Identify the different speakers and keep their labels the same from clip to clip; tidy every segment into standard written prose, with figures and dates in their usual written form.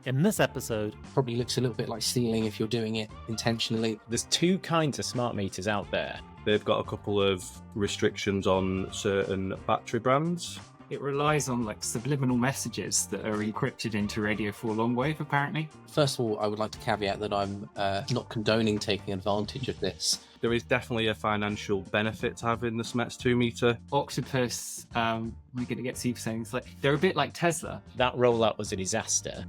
Speaker 1: In this episode,
Speaker 2: Probably looks a little bit like stealing if you're doing it intentionally.
Speaker 3: There's two kinds of smart meters out there.
Speaker 4: They've got a couple of restrictions on certain battery brands.
Speaker 5: It relies on like subliminal messages that are encrypted into radio for long wave, apparently.
Speaker 2: First of all, I would like to caveat that I'm not condoning taking advantage of this.
Speaker 4: There is definitely a financial benefit to having the SMETS2 meter.
Speaker 5: Octopus, we're going to get super saying it's like they're a bit like Tesla.
Speaker 3: That rollout was a disaster.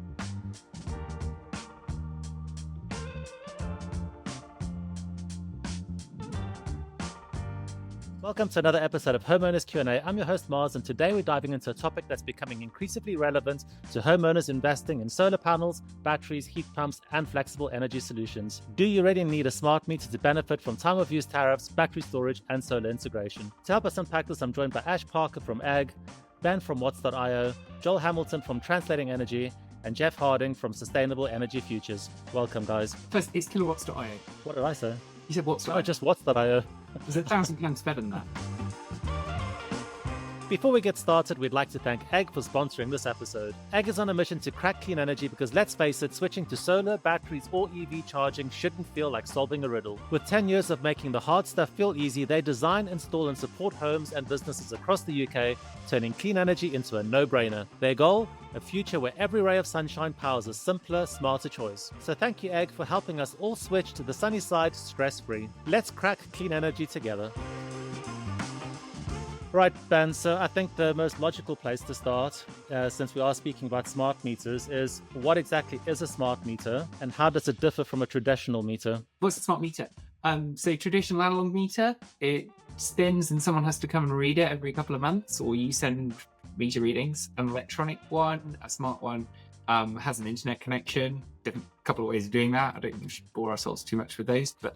Speaker 1: welcome to another episode of Homeowners Q&A. I'm your host Mars, and today we're diving into a topic that's becoming increasingly relevant to homeowners investing in solar panels, batteries, heat pumps, and flexible energy solutions. Do you really need a smart meter to benefit from time of use tariffs, battery storage, and solar integration? To help us unpack this, I'm joined by Ash Parker from Egg, Ben from Watts.io, Joel Hamilton from Translating Energy, and Jeff Harding from Sustainable Energy Futures. Welcome, guys.
Speaker 5: First, it's kilowatts.io.
Speaker 1: What did I say?
Speaker 5: You said watts.io.
Speaker 1: Oh, just Watts.io.
Speaker 5: There's 1,000 times better than that.
Speaker 1: Before we get started, we'd like to thank Egg for sponsoring this episode. Egg is on a mission to crack clean energy because, let's face it, switching to solar, batteries, or EV charging shouldn't feel like solving a riddle. With 10 years of making the hard stuff feel easy, they design, install, and support homes and businesses across the UK, turning clean energy into a no-brainer. Their goal? A future where every ray of sunshine powers a simpler, smarter choice. So thank you, Egg, for helping us all switch to the sunny side stress-free. Let's crack clean energy together. Right, Ben, so I think the most logical place to start, since we are speaking about smart meters, is what exactly is a smart meter and how does it differ from a traditional meter?
Speaker 5: What's a smart meter? So traditional analog meter, it spins and someone has to come and read it every couple of months, or you send meter readings. An electronic one, a smart one, has an internet connection. Different couple of ways of doing that. I don't think we should bore ourselves too much with those, but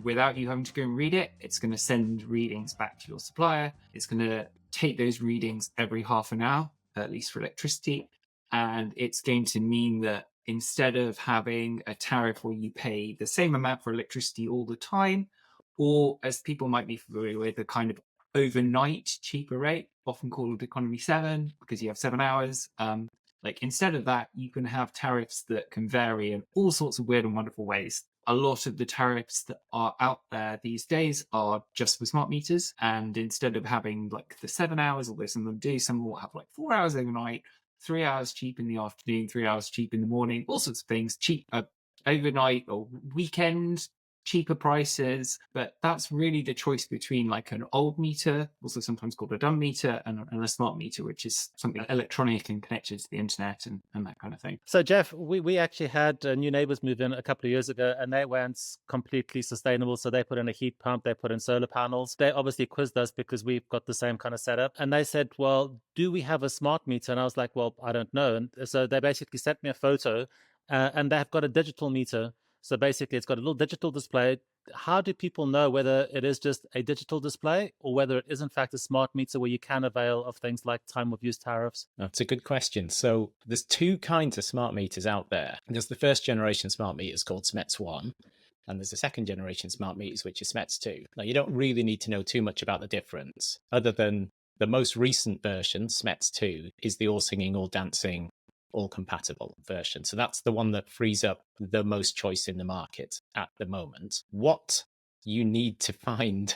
Speaker 5: without you having to go and read it, it's going to send readings back to your supplier. It's going to take those readings every half an hour, at least for electricity. And it's going to mean that instead of having a tariff where you pay the same amount for electricity all the time, or as people might be familiar with, a kind of overnight cheaper rate, often called Economy 7, because you have 7 hours. Instead of that, you can have tariffs that can vary in all sorts of weird and wonderful ways. A lot of the tariffs that are out there these days are just for smart meters. And instead of having like the 7 hours, although some of them do, some will have like 4 hours overnight, 3 hours cheap in the afternoon, 3 hours cheap in the morning, all sorts of things, cheap overnight or weekend, cheaper prices. But that's really the choice between like an old meter, also sometimes called a dumb meter, and a smart meter, which is something electronic and connected to the internet and that kind of thing.
Speaker 1: So Jeff, we actually had new neighbors move in a couple of years ago, and they went completely sustainable. So they put in a heat pump, they put in solar panels. They obviously quizzed us because we've got the same kind of setup. And they said, well, do we have a smart meter? And I was like, well, I don't know. And so they basically sent me a photo and they've got a digital meter. So basically, it's got a little digital display. How do people know whether it is just a digital display or whether it is in fact a smart meter where you can avail of things like time of use tariffs?
Speaker 3: That's a good question. So there's two kinds of smart meters out there. There's the first generation smart meters called SMETS1, and there's the second generation smart meters, which is SMETS2. Now, you don't really need to know too much about the difference, other than the most recent version, SMETS2, is the all singing, all dancing, all compatible version. So that's the one that frees up the most choice in the market at the moment. What you need to find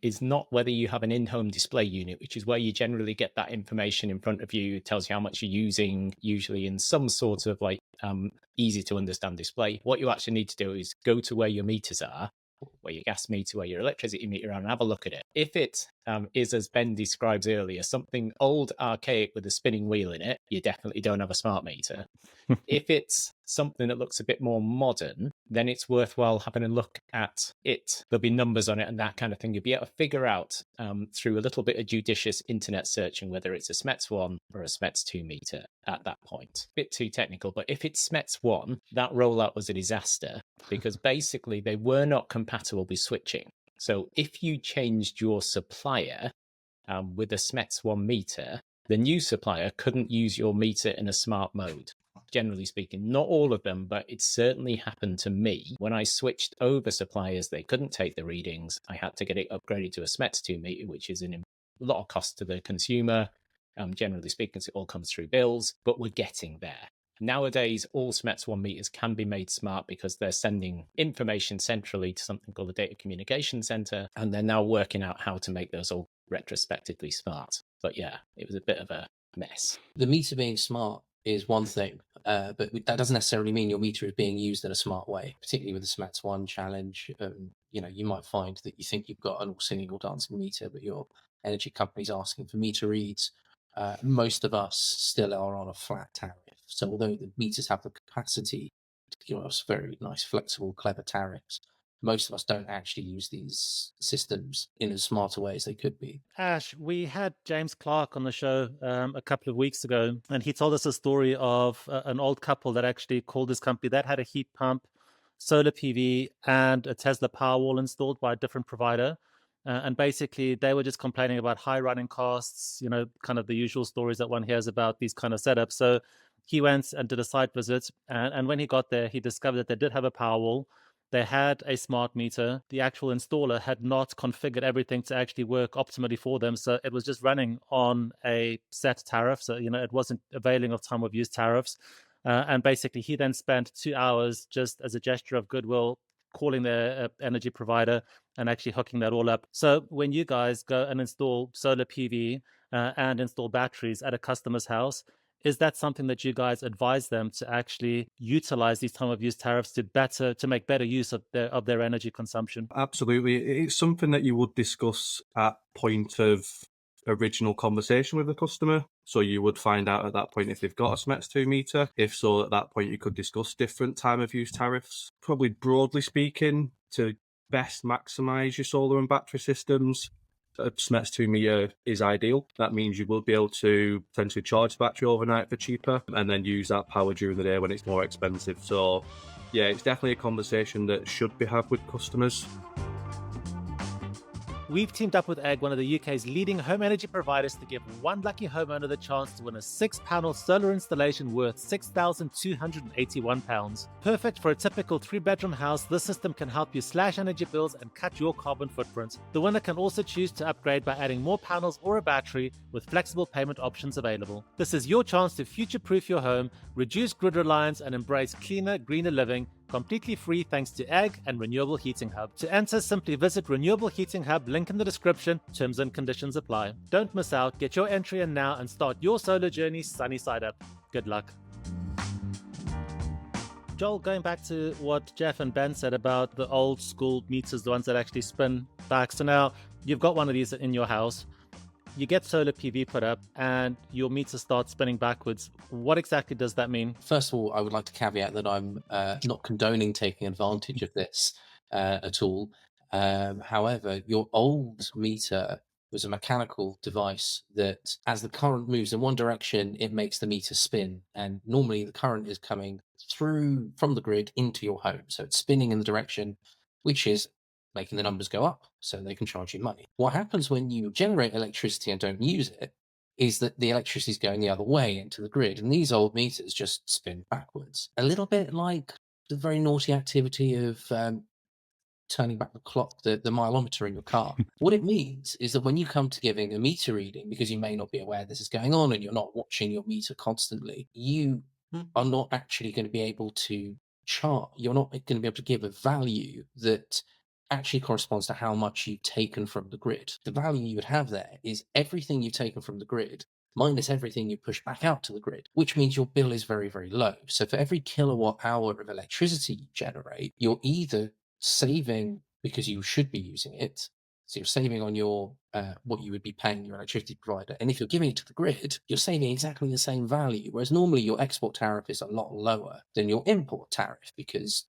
Speaker 3: is not whether you have an in-home display unit, which is where you generally get that information in front of you. It tells you how much you're using, usually in some sort of easy to understand display. What you actually need to do is go to where your meters are, where your gas meter, where your electricity meter are, and have a look at it. If it is, as Ben describes earlier, something old, archaic with a spinning wheel in it, you definitely don't have a smart meter. If it's something that looks a bit more modern, then it's worthwhile having a look at it. There'll be numbers on it and that kind of thing. You'll be able to figure out through a little bit of judicious internet searching whether it's a SMETS1 or a SMETS2 meter at that point. Bit too technical, but if it's SMETS1, that rollout was a disaster because basically they were not compatible with switching. So if you changed your supplier with a SMETS1 meter, the new supplier couldn't use your meter in a smart mode. Generally speaking, not all of them, but it certainly happened to me. When I switched over suppliers, they couldn't take the readings. I had to get it upgraded to a SMETS2 meter, which is a lot of cost to the consumer. generally speaking, so it all comes through bills, but we're getting there. Nowadays, all SMETS1 meters can be made smart because they're sending information centrally to something called the Data Communication Center, and they're now working out how to make those all retrospectively smart. But yeah, it was a bit of a mess.
Speaker 2: The meter being smart is one thing, but that doesn't necessarily mean your meter is being used in a smart way, particularly with the SMETS1 challenge. You might find that you think you've got an all singing, all dancing meter, but your energy company's asking for meter reads. Most of us still are on a flat tariff. So although the meters have the capacity to give us very nice, flexible, clever tariffs, most of us don't actually use these systems in as smart a way as they could be.
Speaker 1: Ash, we had James Clark on the show a couple of weeks ago, and he told us a story of an old couple that actually called his company that had a heat pump, solar PV, and a Tesla Powerwall installed by a different provider. And basically, they were just complaining about high running costs, kind of the usual stories that one hears about these kind of setups. So he went and did a site visit. And when he got there, he discovered that they did have a Powerwall. They had a smart meter. The actual installer had not configured everything to actually work optimally for them. So it was just running on a set tariff. So, it wasn't availing of time of use tariffs. And basically, he then spent 2 hours just as a gesture of goodwill calling their energy provider and actually hooking that all up. So when you guys go and install solar PV and install batteries at a customer's house, is that something that you guys advise them to actually utilize these time of use tariffs to make better use of their energy consumption?
Speaker 4: Absolutely. It's something that you would discuss at point of original conversation with the customer. So you would find out at that point if they've got a SMETS2 meter. If so, at that point you could discuss different time of use tariffs. Probably broadly speaking, to best maximize your solar and battery systems, a SMETS2 meter is ideal. That means you will be able to potentially charge the battery overnight for cheaper and then use that power during the day when it's more expensive. So yeah, it's definitely a conversation that should be had with customers.
Speaker 1: We've teamed up with Egg, one of the UK's leading home energy providers, to give one lucky homeowner the chance to win a 6-panel solar installation worth £6,281. Perfect for a typical 3-bedroom house, this system can help you slash energy bills and cut your carbon footprint. The winner can also choose to upgrade by adding more panels or a battery, with flexible payment options available. This is your chance to future-proof your home, reduce grid reliance, and embrace cleaner, greener living, completely free thanks to Egg and Renewable Heating Hub. To enter, simply visit Renewable Heating Hub, link in the description. Terms and conditions apply. Don't miss out. Get your entry in now and start your solar journey sunny side up. Good luck. Joel, going back to what Jeff and Ben said about the old school meters, the ones that actually spin back. So now you've got one of these in your house. You get solar PV put up and your meter starts spinning backwards. What exactly does that mean?
Speaker 2: First of all, I would like to caveat that I'm not condoning taking advantage of this at all. However, your old meter was a mechanical device that, as the current moves in one direction, it makes the meter spin. And normally the current is coming through from the grid into your home. So it's spinning in the direction which is making the numbers go up so they can charge you money. What happens when you generate electricity and don't use it is that the electricity is going the other way into the grid, and these old meters just spin backwards. A little bit like the very naughty activity of turning back the clock, the mileometer in your car. What it means is that when you come to giving a meter reading, because you may not be aware this is going on and you're not watching your meter constantly, you are not actually going to be able to chart. You're not going to be able to give a value that actually corresponds to how much you've taken from the grid. The value you would have there is everything you've taken from the grid minus everything you push back out to the grid, which means your bill is very, very low. So for every kilowatt hour of electricity you generate, you're either saving because you should be using it. So you're saving on your what you would be paying your electricity provider. And if you're giving it to the grid, you're saving exactly the same value. Whereas normally your export tariff is a lot lower than your import tariff because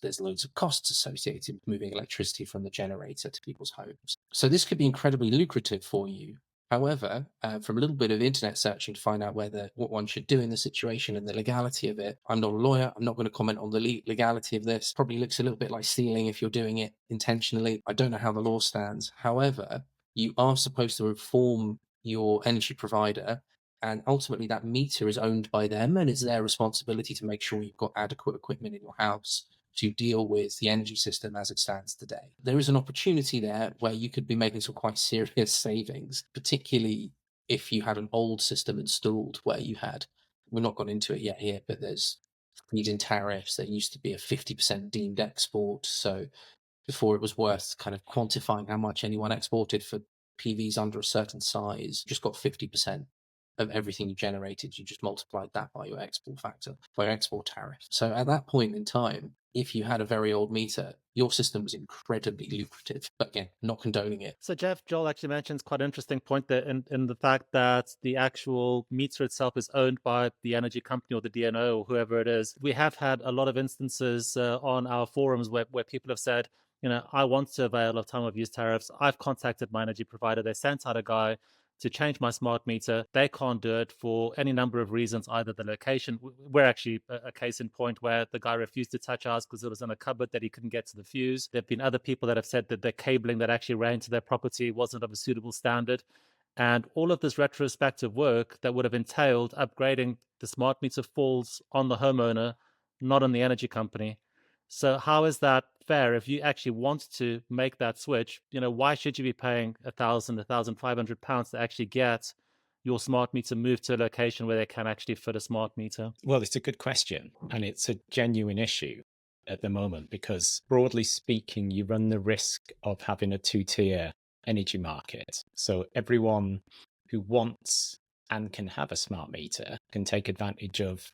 Speaker 2: there's loads of costs associated with moving electricity from the generator to people's homes. So this could be incredibly lucrative for you. However, from a little bit of internet searching to find out what one should do in the situation and the legality of it, I'm not a lawyer. I'm not going to comment on the legality of this. Probably looks a little bit like stealing if you're doing it intentionally. I don't know how the law stands. However, you are supposed to inform your energy provider, and ultimately that meter is owned by them, and it's their responsibility to make sure you've got adequate equipment in your house to deal with the energy system as it stands today. There is an opportunity there where you could be making some quite serious savings, particularly if you had an old system installed where you had, we've not gone into it yet here, but there's feed-in tariffs. There used to be a 50% deemed export. So before it was worth kind of quantifying how much anyone exported for PVs under a certain size, just got 50% of everything you generated. You just multiplied that by your export factor, by your export tariff. So at that point in time, if you had a very old meter, your system was incredibly lucrative. But again, not condoning it.
Speaker 1: So Jeff, Joel actually mentions quite an interesting point there in the fact that the actual meter itself is owned by the energy company or the DNO or whoever it is. We have had a lot of instances on our forums where people have said, I want to avail of time of use tariffs. I've contacted my energy provider. They sent out a guy to change my smart meter. They can't do it for any number of reasons, either the location. We're actually a case in point where the guy refused to touch ours because it was in a cupboard that he couldn't get to the fuse. There have been other people that have said that the cabling that actually ran to their property wasn't of a suitable standard. And all of this retrospective work that would have entailed upgrading the smart meter falls on the homeowner, not on the energy company. So how is that fair? If you actually want to make that switch, why should you be paying £1,500 to actually get your smart meter moved to a location where they can actually fit a smart meter?
Speaker 3: Well, it's a good question, and it's a genuine issue at the moment because, broadly speaking, you run the risk of having a two-tier energy market. So everyone who wants and can have a smart meter can take advantage of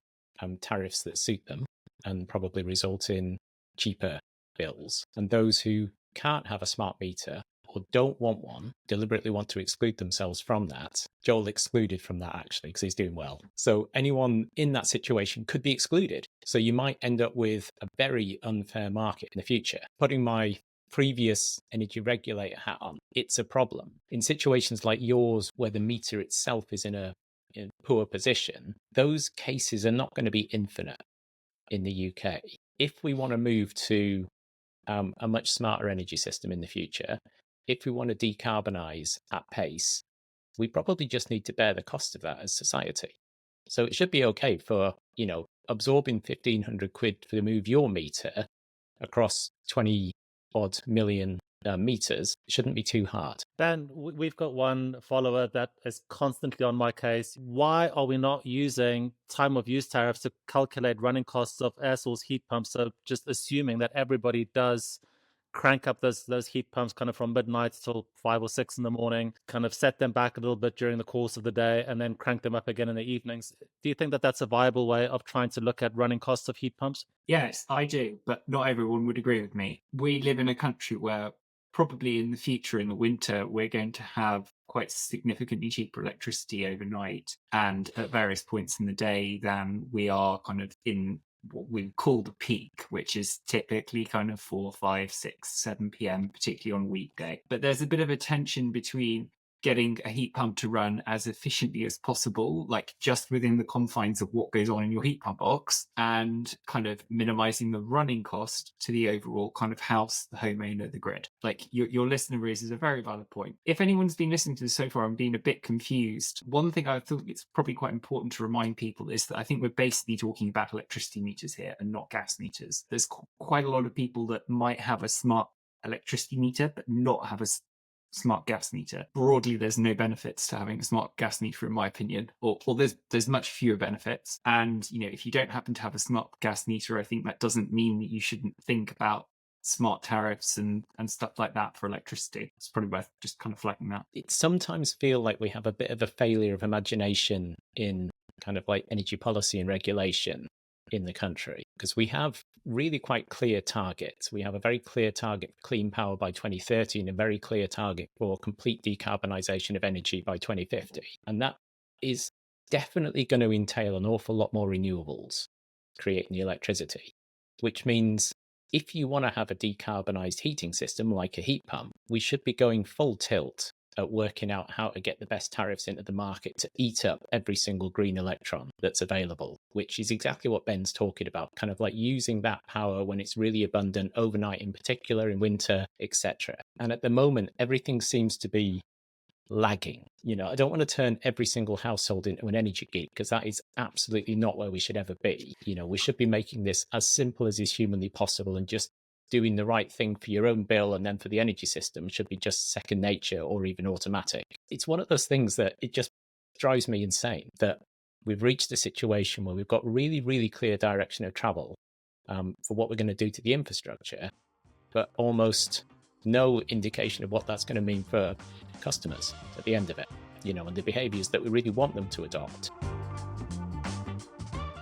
Speaker 3: tariffs that suit them and probably result in cheaper bills. And those who can't have a smart meter or don't want one, deliberately want to exclude themselves from that. Joel excluded from that actually because he's doing well. So anyone in that situation could be excluded. So you might end up with a very unfair market in the future. Putting my previous energy regulator hat on, it's a problem. In situations like yours where the meter itself is in a poor position, those cases are not going to be infinite in the UK. If we want to move to a much smarter energy system in the future, if we want to decarbonize at pace, we probably just need to bear the cost of that as society. So it should be okay for, absorbing 1,500 quid to move your meter across 20 odd million meters. It shouldn't be too hard.
Speaker 1: Ben, we've got one follower that is constantly on my case. Why are we not using time of use tariffs to calculate running costs of air source heat pumps? So just assuming that everybody does crank up those heat pumps kind of from midnight till 5 or 6 in the morning, kind of set them back a little bit during the course of the day, and then crank them up again in the evenings. Do you think that that's a viable way of trying to look at running costs of heat pumps?
Speaker 5: Yes, I do, but not everyone would agree with me. We live in a country where probably in the future, in the winter, we're going to have quite significantly cheaper electricity overnight and at various points in the day than we are kind of in what we call the peak, which is typically kind of 4, 5, 6, 7 p.m, particularly on a weekday. But there's a bit of a tension between getting a heat pump to run as efficiently as possible, like just within the confines of what goes on in your heat pump box, and kind of minimizing the running cost to the overall kind of house, the homeowner, the grid. Like your listener raises a very valid point. If anyone's been listening to this so far and been a bit confused, one thing I think it's probably quite important to remind people is that I think we're basically talking about electricity meters here and not gas meters. There's quite a lot of people that might have a smart electricity meter but not have a smart gas meter. Broadly, there's no benefits to having a smart gas meter, in my opinion, or there's much fewer benefits. And if you don't happen to have a smart gas meter, I think that doesn't mean that you shouldn't think about smart tariffs and stuff like that for electricity. It's probably worth just kind of flagging that.
Speaker 3: It sometimes feel like we have a bit of a failure of imagination in kind of like energy policy and regulation in the country, because we have really quite clear targets. We have a very clear target for clean power by 2030 and a very clear target for complete decarbonisation of energy by 2050. And that is definitely going to entail an awful lot more renewables creating the electricity, which means if you want to have a decarbonised heating system like a heat pump, we should be going full tilt at working out how to get the best tariffs into the market to eat up every single green electron that's available, which is exactly what Ben's talking about, kind of like using that power when it's really abundant overnight, in particular in winter, etc. And at the moment, everything seems to be lagging. I don't want to turn every single household into an energy geek, because that is absolutely not where we should ever be. We should be making this as simple as is humanly possible, and just doing the right thing for your own bill and then for the energy system should be just second nature or even automatic. It's one of those things that it just drives me insane that we've reached a situation where we've got really, really clear direction of travel for what we're going to do to the infrastructure, but almost no indication of what that's going to mean for customers at the end of it, and the behaviors that we really want them to adopt.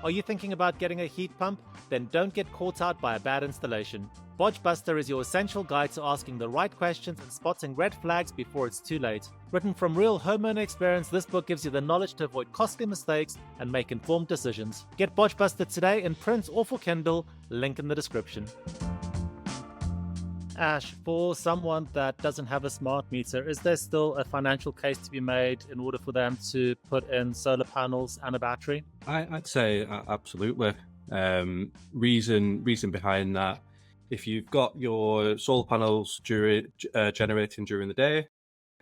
Speaker 1: Are you thinking about getting a heat pump? Then don't get caught out by a bad installation. Bodge Buster is your essential guide to asking the right questions and spotting red flags before it's too late. Written from real homeowner experience, this book gives you the knowledge to avoid costly mistakes and make informed decisions. Get Bodge Buster today in print or for Kindle, link in the description. Ash, for someone that doesn't have a smart meter, is there still a financial case to be made in order for them to put in solar panels and a battery?
Speaker 4: I'd say absolutely. Reason behind that, if you've got your solar panels generating during the day,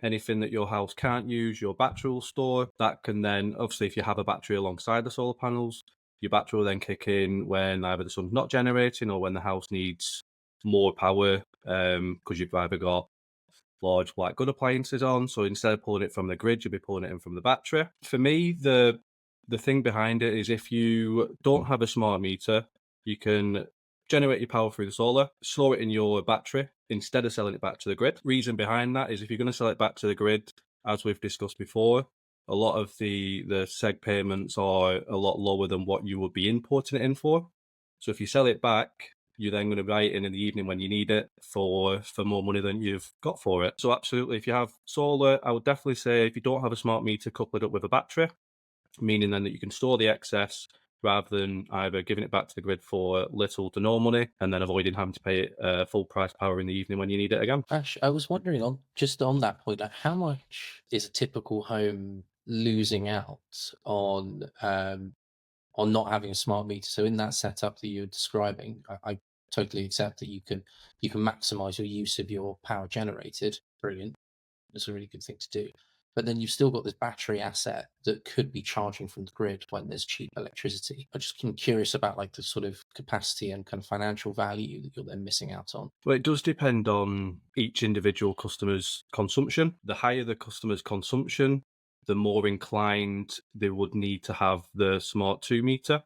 Speaker 4: anything that your house can't use, your battery will store. That can then, obviously, if you have a battery alongside the solar panels, your battery will then kick in when either the sun's not generating or when the house needs more power, because you've either got large white good appliances on. So instead of pulling it from the grid, you'll be pulling it in from the battery. For me, the thing behind it is if you don't have a smart meter, you can generate your power through the solar, store it in your battery instead of selling it back to the grid. Reason behind that is if you're going to sell it back to the grid, as we've discussed before, a lot of the seg payments are a lot lower than what you would be importing it in for. So if you sell it back, you're then going to buy it in the evening when you need it for more money than you've got for it. So absolutely, if you have solar, I would definitely say if you don't have a smart meter, couple it up with a battery, meaning then that you can store the excess rather than either giving it back to the grid for little to no money and then avoiding having to pay full price power in the evening when you need it again.
Speaker 2: Ash, I was wondering on that point, like, how much is a typical home losing out on not having a smart meter? So in that setup that you're describing, I totally accept that you can maximize your use of your power generated. Brilliant. It's a really good thing to do. But then you've still got this battery asset that could be charging from the grid when there's cheap electricity. I'm just curious about like the sort of capacity and kind of financial value that you're then missing out on.
Speaker 4: Well, it does depend on each individual customer's consumption. The higher the customer's consumption, the more inclined they would need to have the smart 2 meter.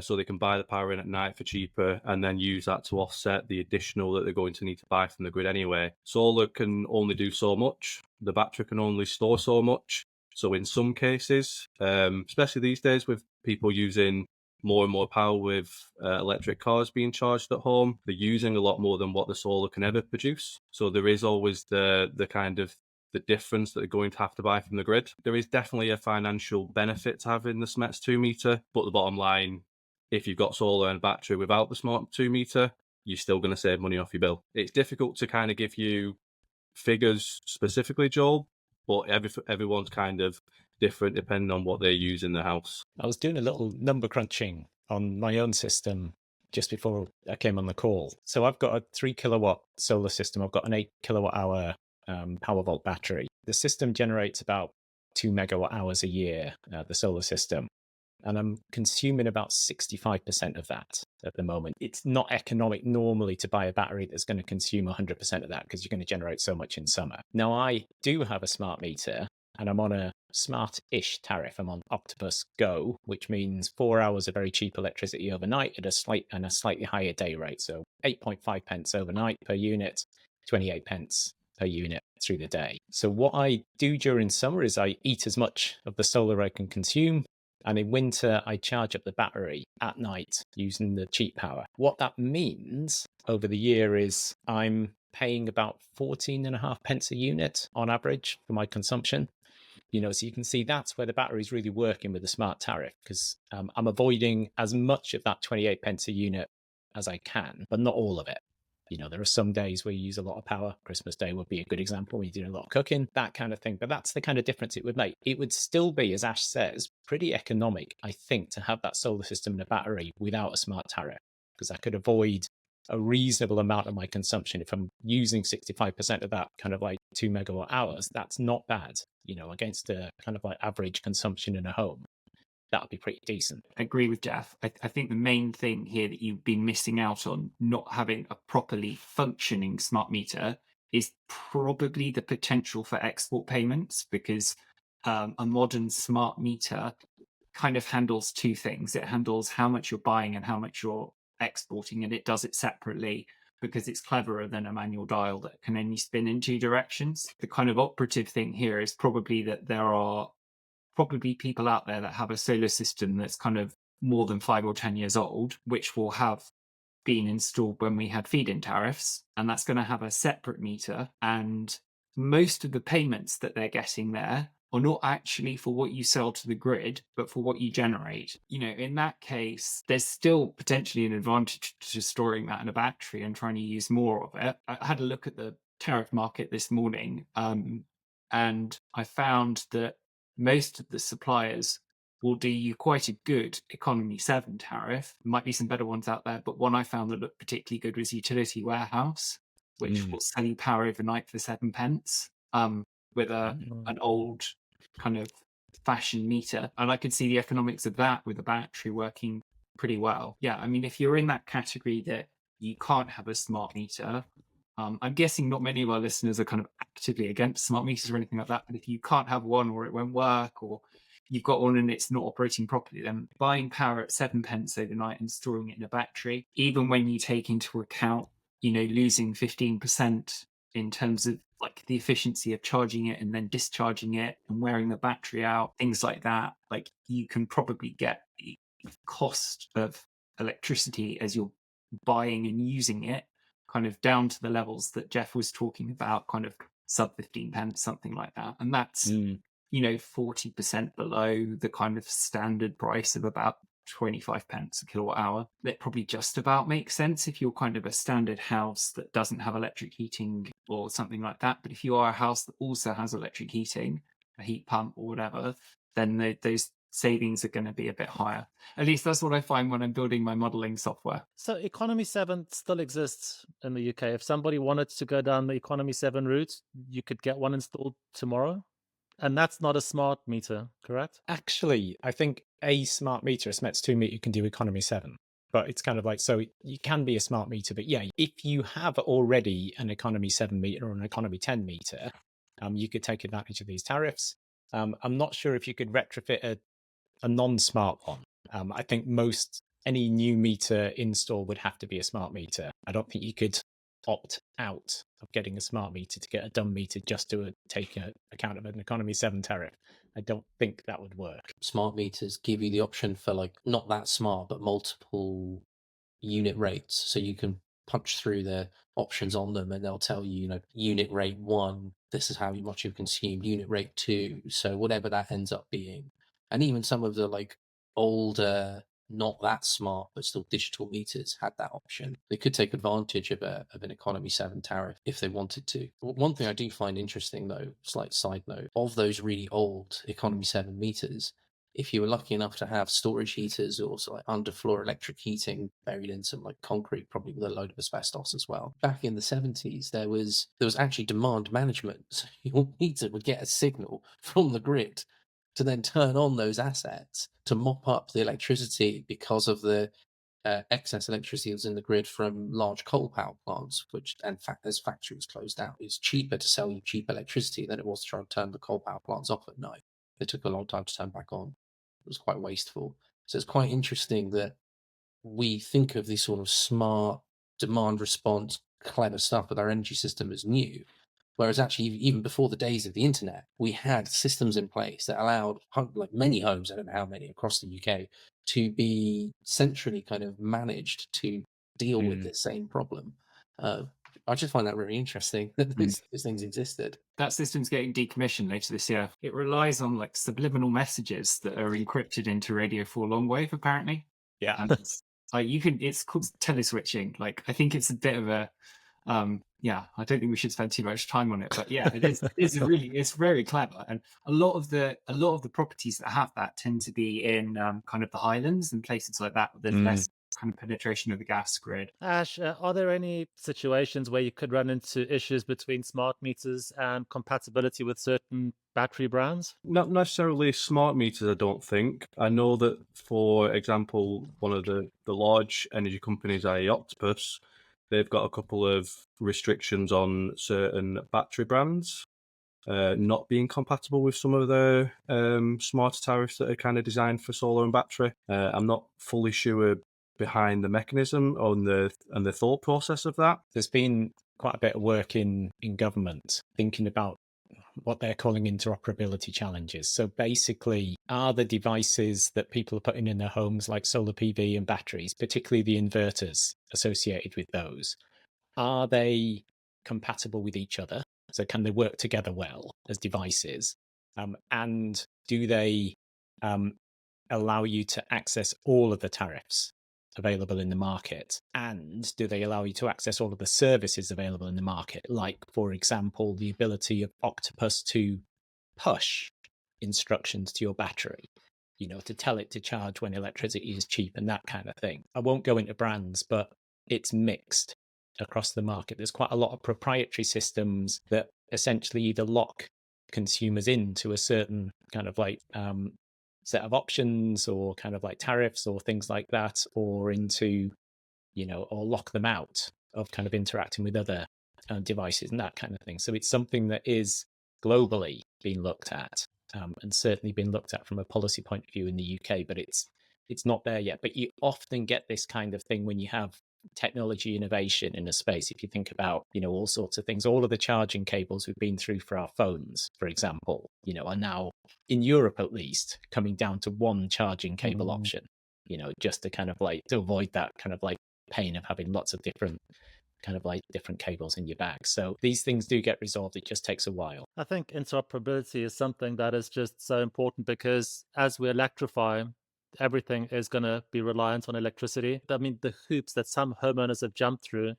Speaker 4: So they can buy the power in at night for cheaper and then use that to offset the additional that they're going to need to buy from the grid anyway. Solar can only do so much. The battery can only store so much. So in some cases, especially these days with people using more and more power with electric cars being charged at home, they're using a lot more than what the solar can ever produce. So there is always the kind of the difference that they're going to have to buy from the grid. There is definitely a financial benefit to having the SMETS 2 meter, but the bottom line, if you've got solar and battery without the smart 2 meter, you're still going to save money off your bill. It's difficult to kind of give you figures specifically, Joel, but everyone's kind of different depending on what they use in the house.
Speaker 3: I was doing a little number crunching on my own system just before I came on the call. So I've got a 3 kilowatt solar system. I've got an 8 kilowatt hour power volt battery. The system generates about 2 megawatt hours a year, the solar system. And I'm consuming about 65% of that at the moment. It's not economic normally to buy a battery that's going to consume 100% of that because you're going to generate so much in summer. Now, I do have a smart meter and I'm on a smart-ish tariff. I'm on Octopus Go, which means 4 hours of very cheap electricity overnight at a slightly higher day rate. So 8.5 pence overnight per unit, 28 pence per unit through the day. So what I do during summer is I eat as much of the solar I can consume. And in winter, I charge up the battery at night using the cheap power. What that means over the year is I'm paying about 14.5 pence a unit on average for my consumption. So you can see that's where the battery is really working with the smart tariff, because I'm avoiding as much of that 28 pence a unit as I can, but not all of it. There are some days where you use a lot of power. Christmas Day would be a good example when you're doing a lot of cooking, that kind of thing. But that's the kind of difference it would make. It would still be, as Ash says, pretty economic, I think, to have that solar system and a battery without a smart tariff, because I could avoid a reasonable amount of my consumption. If I'm using 65% of that kind of like 2 megawatt hours, that's not bad, against the kind of like average consumption in a home. That would be pretty decent.
Speaker 5: I agree with Jeff. I think the main thing here that you've been missing out on not having a properly functioning smart meter is probably the potential for export payments, because a modern smart meter kind of handles two things. It handles how much you're buying and how much you're exporting, and it does it separately because it's cleverer than a manual dial that can only spin in two directions. The kind of operative thing here is probably that there are probably people out there that have a solar system that's kind of more than 5 or 10 years old, which will have been installed when we had feed-in tariffs, and that's going to have a separate meter. And most of the payments that they're getting there are not actually for what you sell to the grid, but for what you generate. You know, in that case, there's still potentially an advantage to storing that in a battery and trying to use more of it. I had a look at the tariff market this morning, and I found that most of the suppliers will do you quite a good economy 7 tariff. Might be some better ones out there, but one I found that looked particularly good was Utility Warehouse, which will sell you power overnight for 7 pence, with an old kind of fashion meter. And I could see the economics of that with a battery working pretty well. Yeah, I mean, if you're in that category that you can't have a smart meter, I'm guessing not many of our listeners are kind of actively against smart meters or anything like that. But if you can't have one, or it won't work, or you've got one and it's not operating properly, then buying power at 7 pence overnight and storing it in a battery, even when you take into account, you know, losing 15% in terms of like the efficiency of charging it and then discharging it and wearing the battery out, things like that, like you can probably get the cost of electricity as you're buying and using it kind of down to the levels that Jeff was talking about, kind of sub 15 pence, something like that. And that's, you know, 40% below the kind of standard price of about 25 pence a kilowatt hour. That probably just about makes sense if you're kind of a standard house that doesn't have electric heating or something like that. But if you are a house that also has electric heating, a heat pump or whatever, then those savings are going to be a bit higher. At least that's what I find when I'm building my modeling software.
Speaker 1: So Economy 7 still exists in the UK. If somebody wanted to go down the Economy 7 route, you could get one installed tomorrow. And that's not a smart meter, correct?
Speaker 3: Actually, I think a smart meter, a SMETS2 meter, can do economy 7. But it's kind of like, so you can be a smart meter. But yeah, if you have already an economy 7 meter or an economy 10 meter, you could take advantage of these tariffs. I'm not sure if you could retrofit a non-smart one. I think any new meter install would have to be a smart meter. I don't think you could opt out of getting a smart meter to get a dumb meter just to take account of an economy 7 tariff. I don't think that would work.
Speaker 2: Smart meters give you the option for like not that smart, but multiple unit rates. So you can punch through the options on them and they'll tell you, you know, unit rate 1, this is how much you consume, unit rate 2. So whatever that ends up being. And even some of the like older, not that smart, but still digital meters had that option. They could take advantage of an economy 7 tariff if they wanted to. One thing I do find interesting though, slight side note, of those really old economy 7 meters, if you were lucky enough to have storage heaters or like underfloor electric heating buried in some like concrete, probably with a load of asbestos as well. Back in the 70s, there was actually demand management. So your meter would get a signal from the grid to then turn on those assets to mop up the electricity because of the excess electricity that's in the grid from large coal power plants, which, and as factories closed down, it's cheaper to sell you cheap electricity than it was to try and turn the coal power plants off at night. They took a long time to turn back on. It was quite wasteful. So it's quite interesting that we think of this sort of smart demand response, clever stuff with our energy system as new. Whereas actually, even before the days of the internet, we had systems in place that allowed like many homes, I don't know how many across the UK, to be centrally kind of managed to deal with this same problem. I just find that really interesting that these things existed.
Speaker 5: That system's getting decommissioned later this year. It relies on like subliminal messages that are encrypted into radio for long wave, apparently.
Speaker 3: Yeah.
Speaker 5: And it's called teleswitching. Like, I think it's a bit of a, yeah, I don't think we should spend too much time on it, but yeah, it's very clever. And a lot of the properties that have that tend to be in kind of the Highlands and places like that. There's less kind of penetration of the gas grid.
Speaker 1: Ash, are there any situations where you could run into issues between smart meters and compatibility with certain battery brands?
Speaker 4: Not necessarily smart meters, I don't think. I know that, for example, one of the large energy companies, i.e. Octopus, they've got a couple of restrictions on certain battery brands. not being compatible with some of the smarter tariffs that are kind of designed for solar and battery. I'm not fully sure behind the mechanism and the thought process of that.
Speaker 3: There's been quite a bit of work in government thinking about what they're calling interoperability challenges. So basically, are the devices that people are putting in their homes, like solar PV and batteries, particularly the inverters associated with those, are they compatible with each other? So can they work together well as devices? And do they allow you to access all of the tariffs available in the market? And do they allow you to access all of the services available in the market? Like, for example, the ability of Octopus to push instructions to your battery, to tell it to charge when electricity is cheap and that kind of thing. I won't go into brands, but it's mixed across the market. There's quite a lot of proprietary systems that essentially either lock consumers into a certain kind of like set of options or kind of like tariffs or things like that, or into, or lock them out of kind of interacting with other devices and that kind of thing. So it's something that is globally being looked at, and certainly been looked at from a policy point of view in the UK, but it's not there yet. But you often get this kind of thing when you have technology innovation in a space. If you think about, all sorts of things, all of the charging cables we've been through for our phones, for example, are now, in Europe at least, coming down to one charging cable option, just to kind of like to avoid that kind of like pain of having lots of different cables in your bag. So these things do get resolved. It just takes a while.
Speaker 1: I think interoperability is something that is just so important, because as we electrify, everything is going to be reliant on electricity. I mean, the hoops that some homeowners have jumped through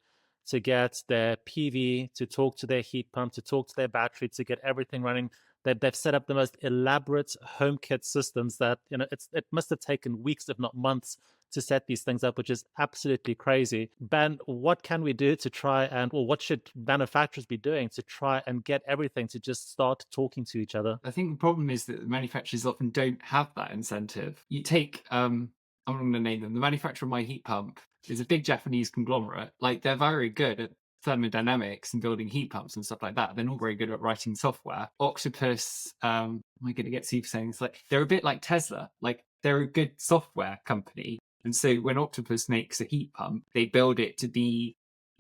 Speaker 1: to get their PV, to talk to their heat pump, to talk to their battery, to get everything running. They've set up the most elaborate HomeKit systems that, it must have taken weeks, if not months, to set these things up, which is absolutely crazy. Ben, what can we do to try and, or what should manufacturers be doing to try and get everything to just start talking to each other?
Speaker 5: I think the problem is that the manufacturers often don't have that incentive. You take, I'm not going to name them, the manufacturer of my heat pump is a big Japanese conglomerate. Like, they're very good at thermodynamics and building heat pumps and stuff like that. They're not very good at writing software. Octopus, am I going to get super saying? It's like, they're a bit like Tesla. Like, they're a good software company. And so when Octopus makes a heat pump, they build it to be,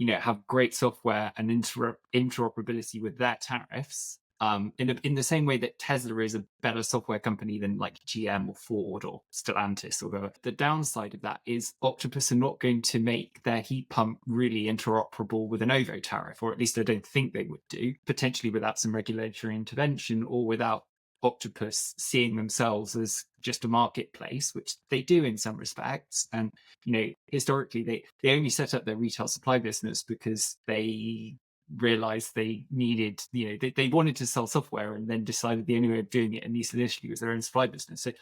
Speaker 5: have great software and interoperability with their tariffs. In the same way that Tesla is a better software company than like GM or Ford or Stellantis or whatever. The downside of that is Octopus are not going to make their heat pump really interoperable with an OVO tariff, or at least I don't think they would do, potentially without some regulatory intervention or without Octopus seeing themselves as just a marketplace, which they do in some respects. And, historically, they only set up their retail supply business because they realized they needed, they wanted to sell software and then decided the only way of doing it, at least initially, was their own supply business. So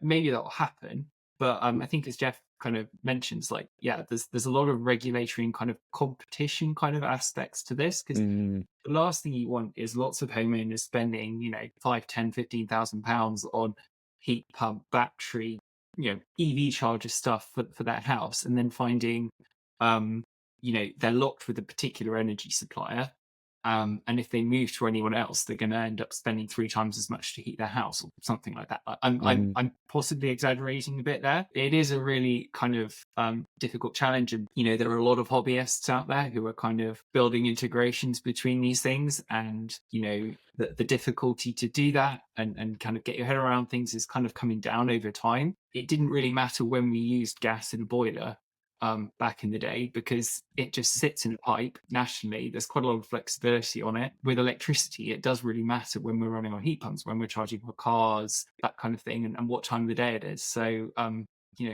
Speaker 5: maybe that'll happen. But I think, as Jeff kind of mentions, like, yeah, there's a lot of regulatory and kind of competition kind of aspects to this, because the last thing you want is lots of homeowners spending, 5, 10, 15,000 pounds on heat pump, battery, EV charger stuff for their house, and then finding, they're locked with a particular energy supplier. And if they move to anyone else, they're going to end up spending 3 times as much to heat their house or something like that. I'm possibly exaggerating a bit there. It is a really kind of difficult challenge. And, there are a lot of hobbyists out there who are kind of building integrations between these things. And, the difficulty to do that and kind of get your head around things is kind of coming down over time. It didn't really matter when we used gas in a boiler back in the day, because it just sits in a pipe nationally. There's quite a lot of flexibility on it. With electricity, it does really matter when we're running our heat pumps, when we're charging our cars, that kind of thing, and what time of the day it is. So,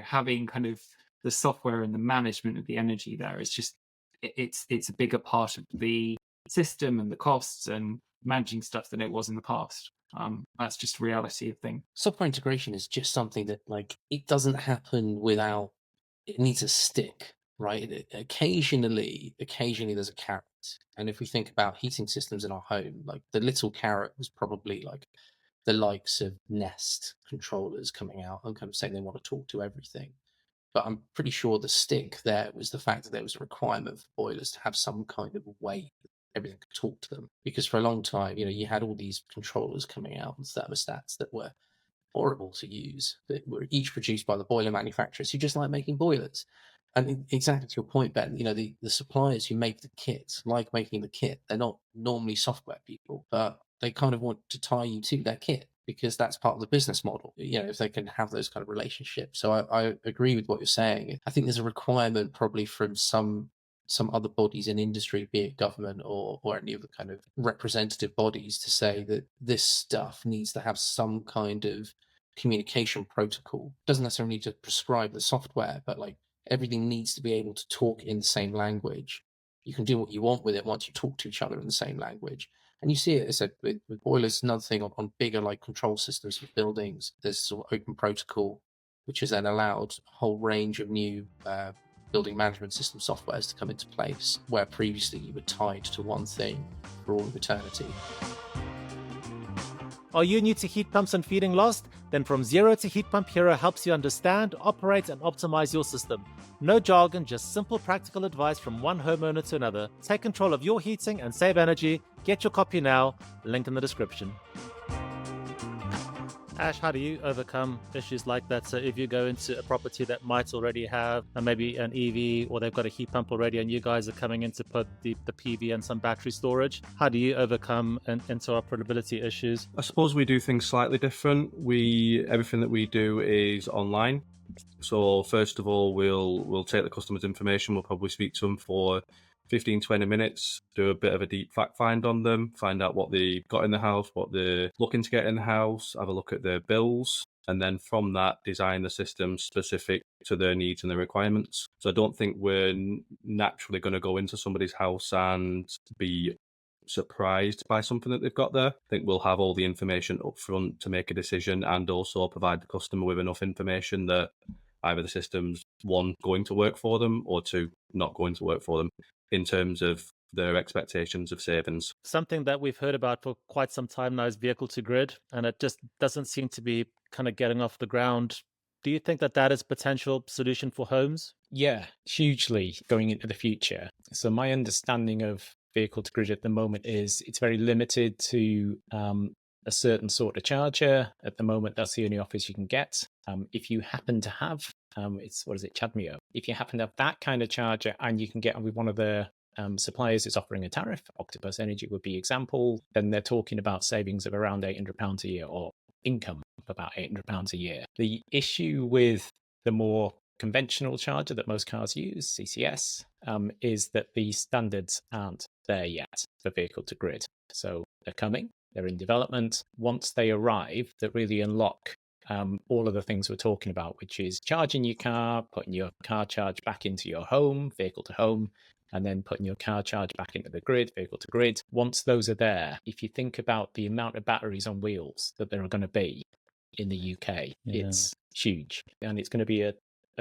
Speaker 5: having kind of the software and the management of the energy there is just, it's a bigger part of the system and the costs and managing stuff than it was in the past. That's just a reality of things.
Speaker 2: Software integration is just something that, like, it doesn't happen without, it needs a stick, right? Occasionally there's a carrot. And if we think about heating systems in our home, like, the little carrot was probably like the likes of Nest controllers coming out and kind of saying they want to talk to everything. But I'm pretty sure the stick there was the fact that there was a requirement for boilers to have some kind of weight everything could talk to them. Because for a long time, you had all these controllers coming out and thermostats that were horrible to use, that were each produced by the boiler manufacturers who just like making boilers. And exactly to your point, Ben, the suppliers who make the kit like making the kit. They're not normally software people, but they kind of want to tie you to their kit because that's part of the business model, if they can have those kind of relationships. So I agree with what you're saying. I think there's a requirement probably from some other bodies in industry, be it government or any of the kind of representative bodies, to say that this stuff needs to have some kind of communication protocol. It doesn't necessarily need to prescribe the software, but like everything needs to be able to talk in the same language. You can do what you want with it once you talk to each other in the same language. And you see it, as I said, with boilers, another thing on bigger like control systems for buildings, there's sort of open protocol, which has then allowed a whole range of new building management system softwares to come into place, where previously you were tied to one thing for all of eternity.
Speaker 1: Are you new to heat pumps and feeling lost? Then From Zero to Heat Pump Hero helps you understand, operate, and optimize your system. No jargon, just simple practical advice from one homeowner to another. Take control of your heating and save energy. Get your copy now. Link in the description. Ash, how do you overcome issues like that? So if you go into a property that might already have maybe an EV, or they've got a heat pump already, and you guys are coming in to put the PV and some battery storage, how do you overcome interoperability issues?
Speaker 4: I suppose we do things slightly different. Everything that we do is online. So first of all, we'll take the customer's information. We'll probably speak to them for 15-20 minutes, do a bit of a deep fact find on them, find out what they've got in the house, what they're looking to get in the house, have a look at their bills, and then from that design the system specific to their needs and their requirements. So I don't think we're naturally going to go into somebody's house and be surprised by something that they've got there. I think we'll have all the information up front to make a decision, and also provide the customer with enough information that either the system's, one, going to work for them, or two, not going to work for them in terms of their expectations of savings.
Speaker 1: Something that we've heard about for quite some time now is vehicle to grid, and it just doesn't seem to be kind of getting off the ground. Do you think that is a potential solution for homes?
Speaker 3: Yeah, hugely going into the future. So my understanding of vehicle to grid at the moment is it's very limited to a certain sort of charger. At the moment, that's the only offers you can get. If you happen to have, Cadmio. If you happen to have that kind of charger and you can get on with one of the suppliers is offering a tariff, Octopus Energy would be example, then they're talking about savings of around £800 a year, or income of about £800 a year. The issue with the more conventional charger that most cars use, CCS, is that the standards aren't there yet for vehicle to grid. So they're coming, they're in development. Once they arrive, that really unlock all of the things we're talking about, which is charging your car, putting your car charge back into your home, vehicle to home, and then putting your car charge back into the grid, vehicle to grid. Once those are there, if you think about the amount of batteries on wheels that there are going to be in the UK, it's huge. And it's going to be a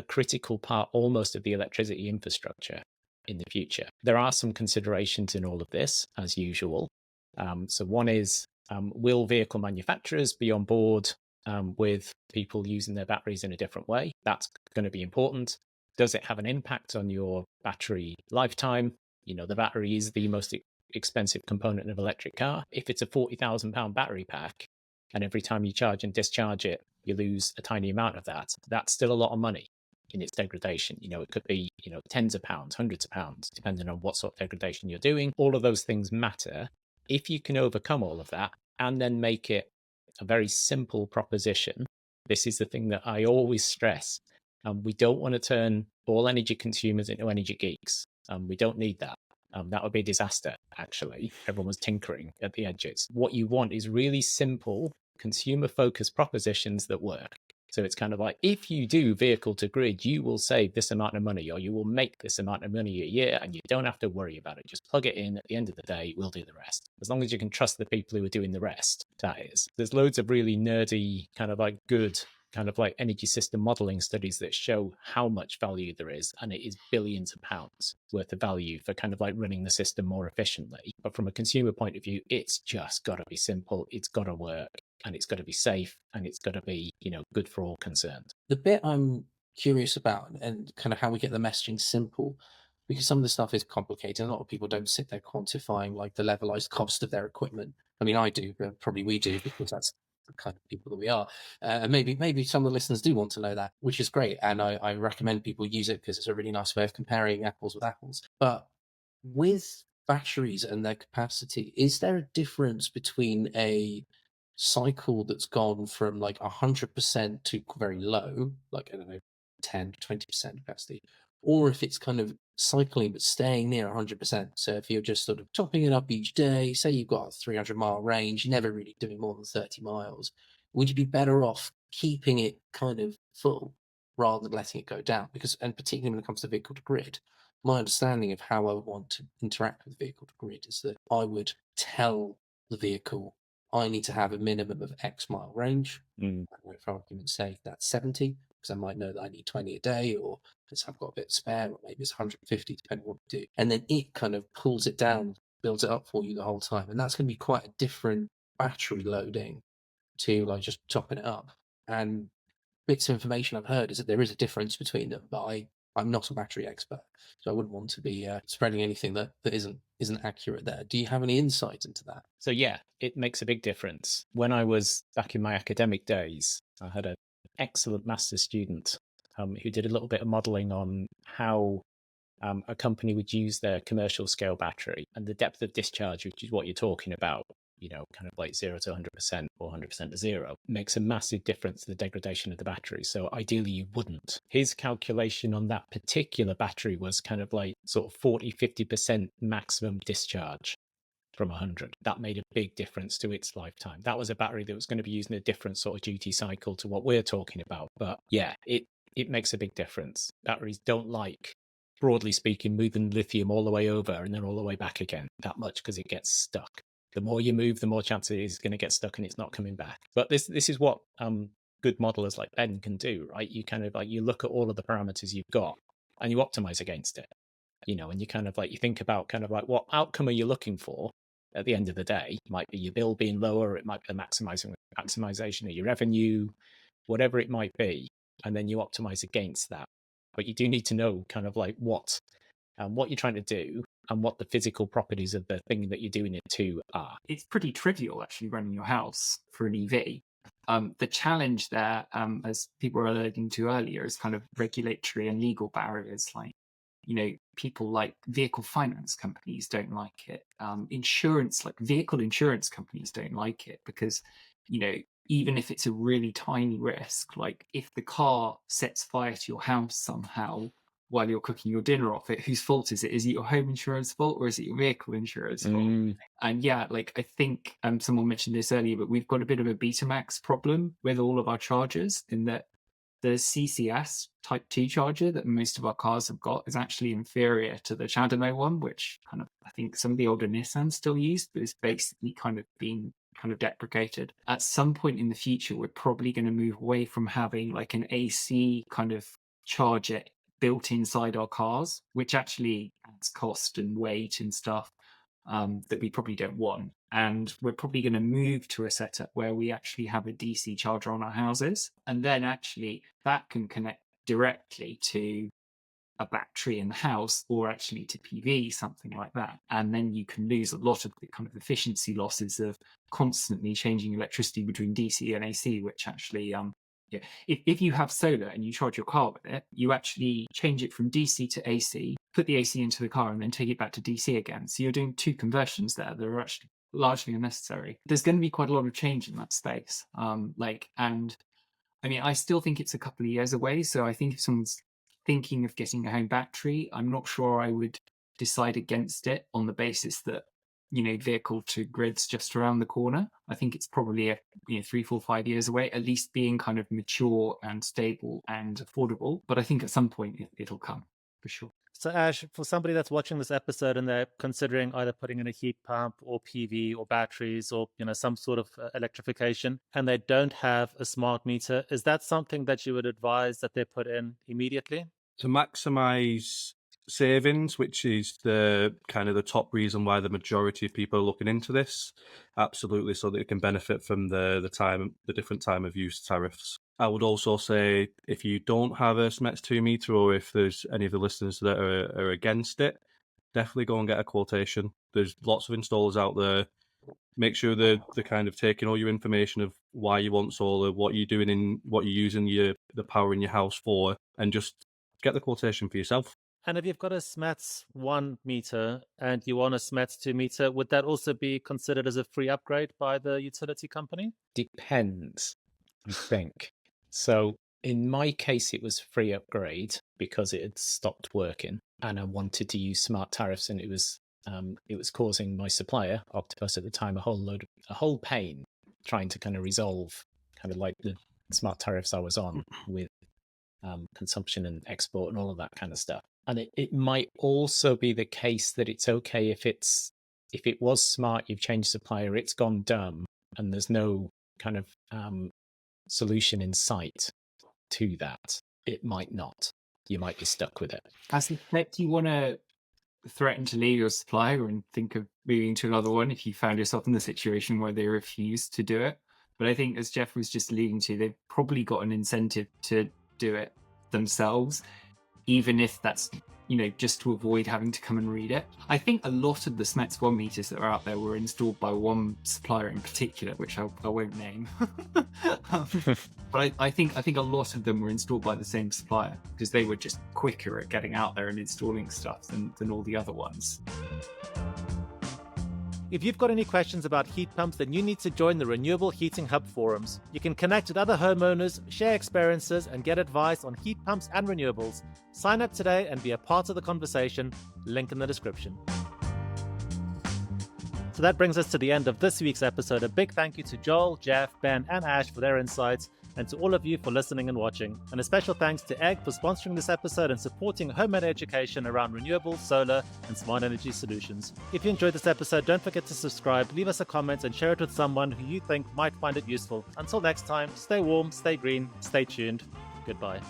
Speaker 3: critical part almost of the electricity infrastructure in the future. There are some considerations in all of this, as usual. So one is, will vehicle manufacturers be on board with people using their batteries in a different way? That's going to be important. Does it have an impact on your battery lifetime? The battery is the most expensive component of an electric car. If it's a £40,000 battery pack, and every time you charge and discharge it, you lose a tiny amount of that, that's still a lot of money in its degradation. It could be, tens of pounds, hundreds of pounds, depending on what sort of degradation you're doing. All of those things matter. If you can overcome all of that and then make it a very simple proposition, this is the thing that I always stress. We don't want to turn all energy consumers into energy geeks. We don't need that. That would be a disaster, actually. Everyone's tinkering at the edges. What you want is really simple, consumer-focused propositions that work. So it's kind of like, if you do vehicle to grid, you will save this amount of money, or you will make this amount of money a year, and you don't have to worry about it. Just plug it in. At the end of the day, we'll do the rest. As long as you can trust the people who are doing the rest, that is. There's loads of really nerdy, kind of like good, kind of like energy system modeling studies that show how much value there is, and it is billions of pounds worth of value for kind of like running the system more efficiently. But from a consumer point of view, it's just got to be simple, it's got to work, and it's got to be safe, and it's got to be, good for all concerned.
Speaker 2: The bit I'm curious about, and kind of how we get the messaging simple, because some of the stuff is complicated. A lot of people don't sit there quantifying like the levelized cost of their equipment. I mean, I do, but probably we do, because that's the kind of people that we are. And maybe some of the listeners do want to know that, which is great. And I recommend people use it because it's a really nice way of comparing apples with apples. But with batteries and their capacity, is there a difference between a cycle that's gone from like 100% to very low, like, I don't know, 10 to 20% capacity, or if it's kind of cycling but staying near 100%? So if you're just sort of topping it up each day, say you've got a 300-mile range, you're never really doing more than 30 miles, would you be better off keeping it kind of full rather than letting it go down? Because, and particularly when it comes to vehicle to grid, my understanding of how I would want to interact with vehicle to grid is that I would tell the vehicle I need to have a minimum of X mile range. For argument's sake, that's 70, because I might know that I need 20 a day, or because I've got a bit spare, or maybe it's 150, depending on what you do. And then it kind of pulls it down, builds it up for you the whole time. And that's going to be quite a different battery loading to like just topping it up. And bits of information I've heard is that there is a difference between them, but I'm not a battery expert, so I wouldn't want to be spreading anything that isn't accurate there. Do you have any insight into that?
Speaker 3: So yeah, it makes a big difference. When I was back in my academic days, I had an excellent master's student who did a little bit of modeling on how a company would use their commercial scale battery, and the depth of discharge, which is what you're talking about, kind of like 0 to 100% or 100% to 0, makes a massive difference to the degradation of the battery. So ideally you wouldn't. His calculation on that particular battery was kind of like sort of 40-50% maximum discharge from 100. That made a big difference to its lifetime. That was a battery that was going to be using a different sort of duty cycle to what we're talking about. But yeah, it makes a big difference. Batteries don't like, broadly speaking, moving lithium all the way over and then all the way back again that much, because it gets stuck. The more you move, the more chance it is going to get stuck and it's not coming back. But this is what good modelers like Ben can do, right? You kind of like, you look at all of the parameters you've got and you optimize against it, and you kind of like, you think about kind of like, what outcome are you looking for at the end of the day? It might be your bill being lower, it might be the maximization of your revenue, whatever it might be, and then you optimize against that. But you do need to know kind of like what you're trying to do and what the physical properties of the thing that you're doing it to are.
Speaker 5: It's pretty trivial actually running your house for an EV. The challenge there, as people were alluding to earlier, is kind of regulatory and legal barriers. Like, people like vehicle finance companies don't like it. Vehicle insurance companies don't like it because, even if it's a really tiny risk, like if the car sets fire to your house somehow while you're cooking your dinner off it, whose fault is it? Is it your home insurance fault or is it your vehicle insurance fault? And yeah, like I think someone mentioned this earlier, but we've got a bit of a Betamax problem with all of our chargers, in that the CCS Type 2 charger that most of our cars have got is actually inferior to the CHAdeMO one, which kind of, I think some of the older Nissans still used, but it's basically kind of been kind of deprecated. At some point in the future, we're probably going to move away from having like an AC kind of charger built inside our cars, which actually adds cost and weight and stuff that we probably don't want. And we're probably going to move to a setup where we actually have a DC charger on our houses. And then actually that can connect directly to a battery in the house, or actually to PV, something like that. And then you can lose a lot of the kind of efficiency losses of constantly changing electricity between DC and AC, which actually, if you have solar and you charge your car with it, you actually change it from DC to AC, put the AC into the car, and then take it back to DC again. So you're doing two conversions there that are actually largely unnecessary. There's going to be quite a lot of change in that space. And I mean, I still think it's a couple of years away. So I think if someone's thinking of getting a home battery, I'm not sure I would decide against it on the basis that, vehicle to grid's just around the corner. I think it's probably 3, 4, 5 years away, at least being kind of mature and stable and affordable. But I think at some point it'll come, for sure.
Speaker 1: So Ash, for somebody that's watching this episode and they're considering either putting in a heat pump or PV or batteries or some sort of electrification, and they don't have a smart meter, is that something that you would advise that they put in immediately?
Speaker 4: To maximize savings, which is the kind of the top reason why the majority of people are looking into this. Absolutely, so that it can benefit from the different time of use tariffs. I would also say if you don't have a SMETS2 meter, or if there's any of the listeners that are against it, definitely go and get a quotation. There's lots of installers out there. Make sure they're kind of taking all your information of why you want solar, what you're doing what you're using the power in your house for, and just get the quotation for yourself.
Speaker 1: And if you've got a SMETS 1 meter and you want a SMETS 2 meter, would that also be considered as a free upgrade by the utility company?
Speaker 3: Depends, I think. So in my case, it was free upgrade because it had stopped working and I wanted to use smart tariffs, and it was causing my supplier, Octopus at the time, a whole pain trying to kind of resolve kind of like the smart tariffs I was on with consumption and export and all of that kind of stuff. And it might also be the case that it's okay if it was smart, you've changed supplier, it's gone dumb, and there's no kind of solution in sight to that. It might not. You might be stuck with it.
Speaker 5: As an effect, you want to threaten to leave your supplier and think of moving to another one if you found yourself in the situation where they refused to do it. But I think, as Jeff was just alluding to, they've probably got an incentive to do it themselves, even if that's, just to avoid having to come and read it. I think a lot of the SMETS 1 meters that are out there were installed by one supplier in particular, which I won't name. But I think a lot of them were installed by the same supplier because they were just quicker at getting out there and installing stuff than all the other ones.
Speaker 1: If you've got any questions about heat pumps, then you need to join the Renewable Heating Hub forums. You can connect with other homeowners, share experiences, and get advice on heat pumps and renewables. Sign up today and be a part of the conversation. Link in the description. So that brings us to the end of this week's episode. A big thank you to Joel, Jeff, Ben, and Ash for their insights, and to all of you for listening and watching. And a special thanks to Egg for sponsoring this episode and supporting homemade education around renewable, solar, and smart energy solutions. If you enjoyed this episode, don't forget to subscribe, leave us a comment, and share it with someone who you think might find it useful. Until next time, stay warm, stay green, stay tuned. Goodbye.